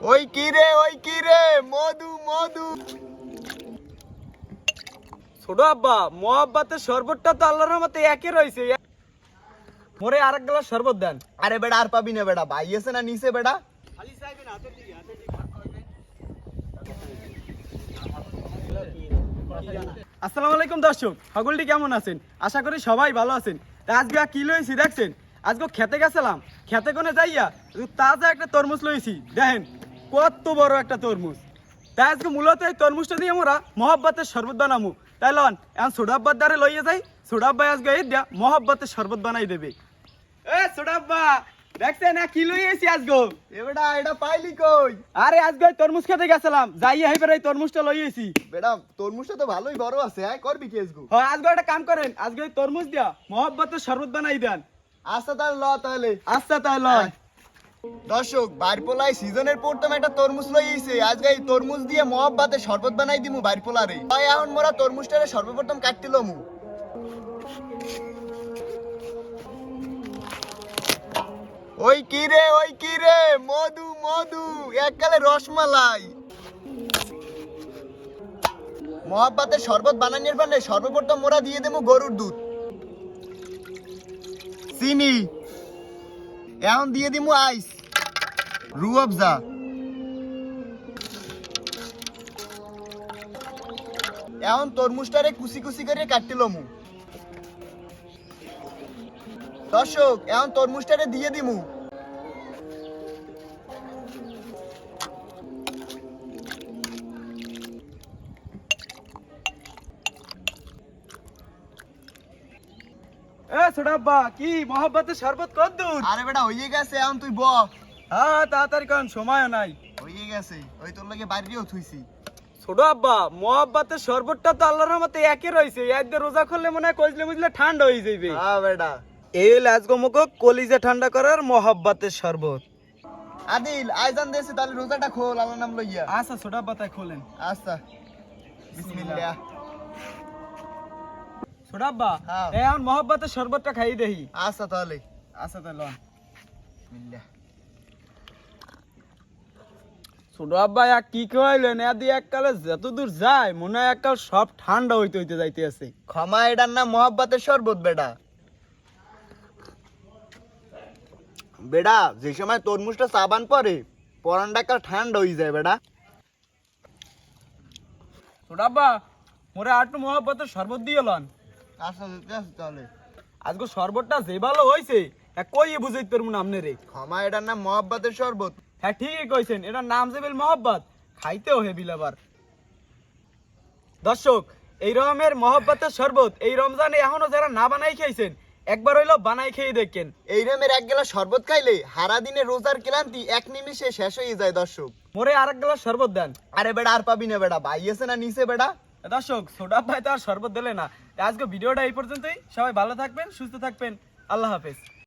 ওই কি রে মধু মধু। ছোট আব্বা মোহাব্বতের শরবতটা তো আল্লাহর রহমতে একই রয়েছে। মোরে আরেক গ্লাস শরবত দেন। আরে বেটা আর পাবি না বেটা, ভাই আছে না নিচে বেটা। আসসালামু আলাইকুম দর্শক, সকলটি কেমন আছেন? আশা করি সবাই ভালো আছেন। তা আজকে কি লইছি দেখছেন? আজকে খেতে গেছিলাম, খেতে কোনে যাইয়া তাজা একটা তরমুজ লইছি। দেখেন কত বড় একটা তরমুজ। তাই আজকে মূলত এই তরমুজটা দিয়ে আমরা মহব্বতের শরবত বানামু। তাই লন এখন সোডাব্বার দ্বারে লইয়া যাই। সোডাব্বাই আজকে এই দিয়া মহব্বতের শরবত বানাই দেবে। এ সোডাব্বা দেখছেন না কি লইছি আজকে? এ বেটা এটা পাইলি কই? আরে আজকে তরমুজ খেতে গেছিলাম, যাইয়া এইবার এই তরমুজটা লইয়েছি। বেটা তরমুজটা তো ভালোই বড় আছে, করবি কি আজগু? হ্যাঁ আজকে একটা কাম করেন, আজকে এই তরমুজ দিয়া মহব্বতের শরবত বানাই দেন। আচ্ছা তাহলে ল তাহলে। আচ্ছা তাই লয়। দর্শক বাড়িপোলাই সিজনের প্রথম একটা তরমুজ লইছে, আজকে এই তরমুজ দিয়ে মহব্বতে শরবত বানাই দিমু বাড়িপোলারে। তাই এখন মোরা তরমুজটারে সর্বপ্রথম কাটতিলমু। ওই কি রে মধু মধু, এককালে রসমালাই। মহব্বতের শরবত বানানোর পারে সর্বপ্রথম মোরা দিয়ে দেবো গরুর দুধ, চিনি, এখন দিয়ে দিমু আইস, রুয়াবজা, এখন তরমুজটারে কুচি কুচি করে কাটতিলমু। দর্শক এখন তরমুজটারে দিয়ে দিমু। এ ছোটাব্বা কি মহব্বতের শরবত কত দূর? আরে বেটা হয়ে গেছে, এখন তুই ব। হ্যাঁ তাড়াতাড়ি কারণ সময় নাই। হয়ে গেছে, ওই তোর লাগে বাইরেও থুইছি। ছোট আব্বা মহব্বতের শরবতটা তো আল্লাহর রহমতে একই রয়েছে। একদিন রোজা করলে মনে হয় কইলে বুঝলে ঠান্ডা হয়ে যাবে। হ্যাঁ বেটা। এই লাজগো মুখো কলিজা ঠান্ডা করার মহব্বতের শরবত। আদিল আইজান দেছে, তাহলে রোজাটা খোল আল্লাহর নাম লইয়া। আচ্ছা ছোট আব্বা তাই খোলেন। আচ্ছা বিসমিল্লাহ। ছোট আব্বা হ্যাঁ। এখন মহব্বতের শরবতটা খাই দেহি। আচ্ছা তাহলে আচ্ছা তাই লন। বিসমিল্লাহ। ছোট আব্বা এক কি কইলেন? এদি এককালে যত দূর যায় মনে হয় এককাল সব ঠান্ডা হইতে হইতে যাইতে আছে। ক্ষমা, এটার নাম মহব্বতের শরবত বেটা। বেটা যে সময় তরমুজটা সাবান পরে পরানটা কাল ঠান্ডা হয়ে যায় বেটা। ছোট আব্বা মোরে আটটু মহব্বতের শরবত দিয়ে লন। আচ্ছা তাহলে আজকে শরবতটা যে ভালো হইছে এক কই বুঝাইতে পারবো না আমনে রে। ক্ষমা, এটার নাম মহব্বতের শরবত। হ্যাঁ ঠিকই কইছেন, এটার নাম জেবেল মহব্বত, খাইতেও হেবিল আবার। দর্শক এই রকমের মহব্বতের শরবত এই রমজানে এখনো যারা না বানাই খাইছেন একবার হইলো বানাই খেয়ে দেখেন। এই রকমের এক গ্লাস শরবত খাইলে সারা দিনে রোজার ক্লান্তি এক নিমিষে শেষ হয়ে যায় দর্শক। মোরে আরেক গ্লাস শরবত দেন। আরে বেটা আর পাবি না বেটা, ভাই আছে না নিচে বেটা। দর্শক সোডা ভাই তো আর শরবত দিলে না। আজকে ভিডিওটা এই পর্যন্তই। সবাই ভালো থাকবেন, সুস্থ থাকবেন। আল্লাহ হাফেজ।